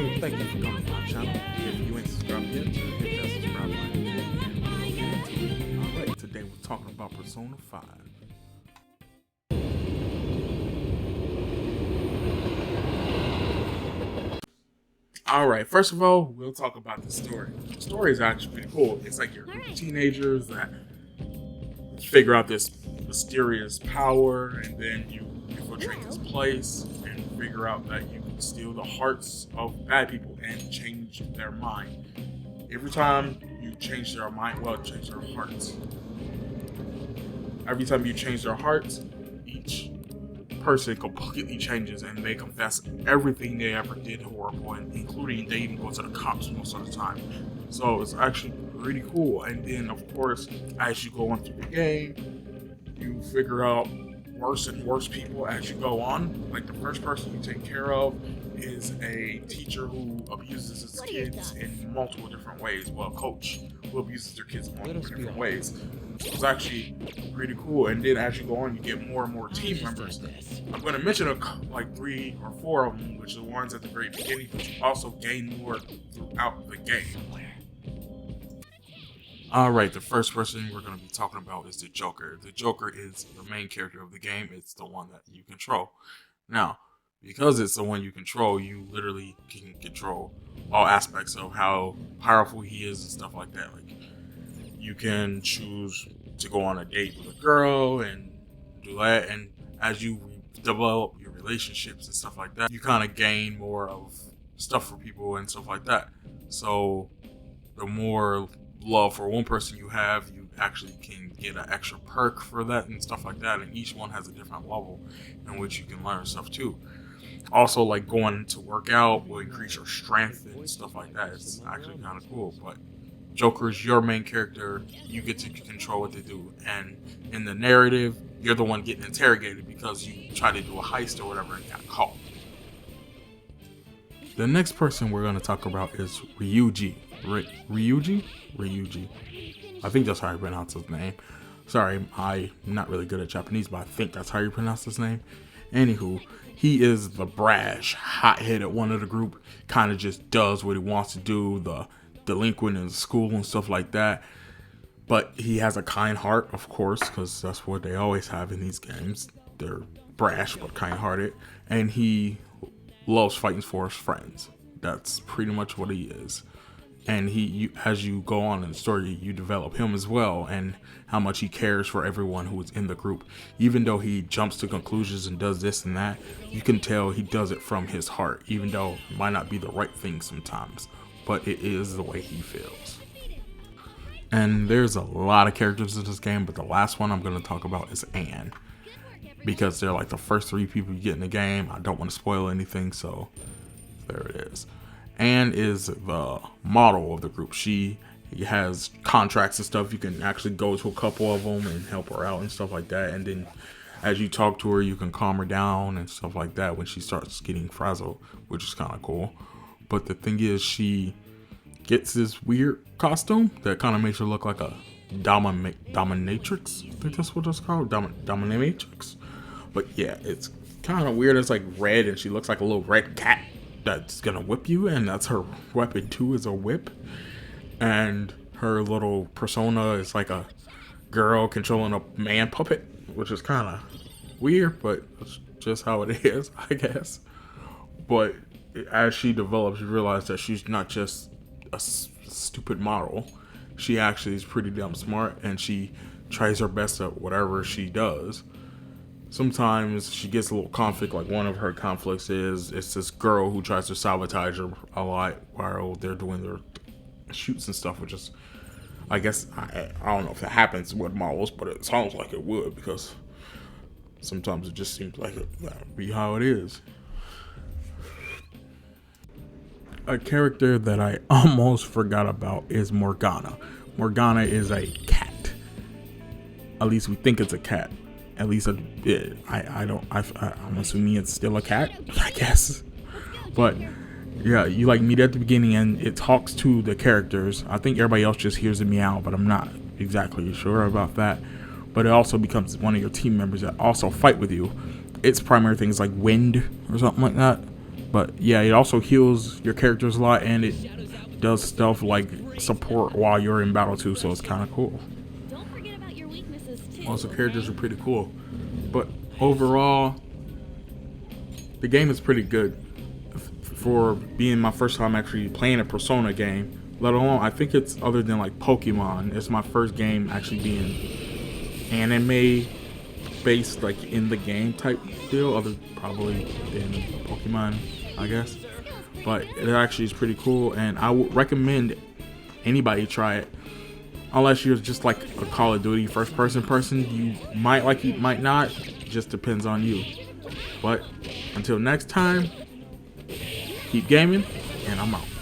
Hey, thank you for coming to my channel. If you ain't subscribed yet, hit that subscribe button and we'll get into it. Alright, today we're talking about Persona 5. Alright, first of all, we'll talk about the story. The story is actually pretty cool. It's like you're teenagers that figure out this mysterious power, and then you infiltrate this place and figure out that you can steal the hearts of bad people and change their mind. Every time you change their mind, well, change their hearts. Every time you change their hearts, each person completely changes and they confess everything they ever did horrible, and including they even go to the cops most of the time. So it's actually pretty cool. And then of course, as you go on through the game, you figure out worse and worse people as you go on. Like the first person you take care of is a teacher who abuses his kids in multiple different ways. Well, coach who abuses their kids in multiple different ways. So it's actually pretty cool. And then as you go on, you get more and more team members. I'm going to mention like 3 or 4 of them, which are the ones at the very beginning, but you also gain more throughout the game. Alright, the first person we're going to be talking about is the Joker. The Joker is the main character of the game. It's the one that you control. Now, because it's the one you control, you literally can control all aspects of how powerful he is and stuff like that. Like, you can choose to go on a date with a girl and do that, and as you develop your relationships and stuff like that, you kind of gain more of stuff for people and stuff like that. So the more love for one person you have, you actually can get an extra perk for that and stuff like that, and each one has a different level in which you can learn stuff too. Also, like going to work out will increase your strength and stuff like that. It's actually kind of cool. But Joker's your main character. You get to control what they do, and in the narrative, you're the one getting interrogated because you tried to do a heist or whatever and got caught. The next person we're going to talk about is Ryuji. Ryuji? I think that's how you pronounce his name. Sorry, I'm not really good at Japanese, but I think that's how you pronounce his name. Anywho, he is the brash, hot-headed one of the group. Kind of just does what he wants to do, the delinquent in school and stuff like that. But he has a kind heart, of course, because that's what they always have in these games. They're brash but kind-hearted, and he loves fighting for his friends. That's pretty much what he is. And as you go on in the story, you develop him as well, and how much he cares for everyone who is in the group. Even though he jumps to conclusions and does this and that, you can tell he does it from his heart, even though it might not be the right thing sometimes, but it is the way he feels. And there's a lot of characters in this game, but the last one I'm going to talk about is Anne, because they're like the first 3 people you get in the game. I don't want to spoil anything, so there it is. Anne is the model of the group. She has contracts and stuff. You can actually go to a couple of them and help her out and stuff like that. And then as you talk to her, you can calm her down and stuff like that when she starts getting frazzled, which is kind of cool. But the thing is, she gets this weird costume that kind of makes her look like a dominatrix. I think that's what it's called, dominatrix. But yeah, it's kind of weird. It's like red, and she looks like a little red cat that's gonna whip you, and that's her weapon too, is a whip. And her little persona is like a girl controlling a man puppet, which is kind of weird, but it's just how it is, I guess. But as she develops, you realize that she's not just a stupid model. She actually is pretty damn smart, and she tries her best at whatever she does. Sometimes she gets a little conflict. Like one of her conflicts is it's this girl who tries to sabotage her a lot while they're doing their shoots and stuff, which is, I guess, I don't know if that happens with models, but it sounds like it would, because sometimes it just seems like that would be how it is. A character that I almost forgot about is Morgana. Morgana is a cat. At least we think it's a cat. At least I'm assuming it's still a cat, I guess. But yeah, you like meet at the beginning and it talks to the characters. I think everybody else just hears it meow, but I'm not exactly sure about that. But it also becomes one of your team members that also fight with you. Its primary things like wind or something like that. But yeah, it also heals your characters a lot, and it does stuff like support while you're in battle too, so it's kind of cool. Also, characters are pretty cool. But overall, the game is pretty good for being my first time actually playing a Persona game. Let alone, I think it's other than like Pokemon, it's my first game actually being anime based, like in the game type deal, other probably than Pokemon, I guess. But it actually is pretty cool, and I would recommend anybody try it. Unless you're just like a Call of Duty first person, you might like it, might not. It just depends on you. But until next time, keep gaming, and I'm out.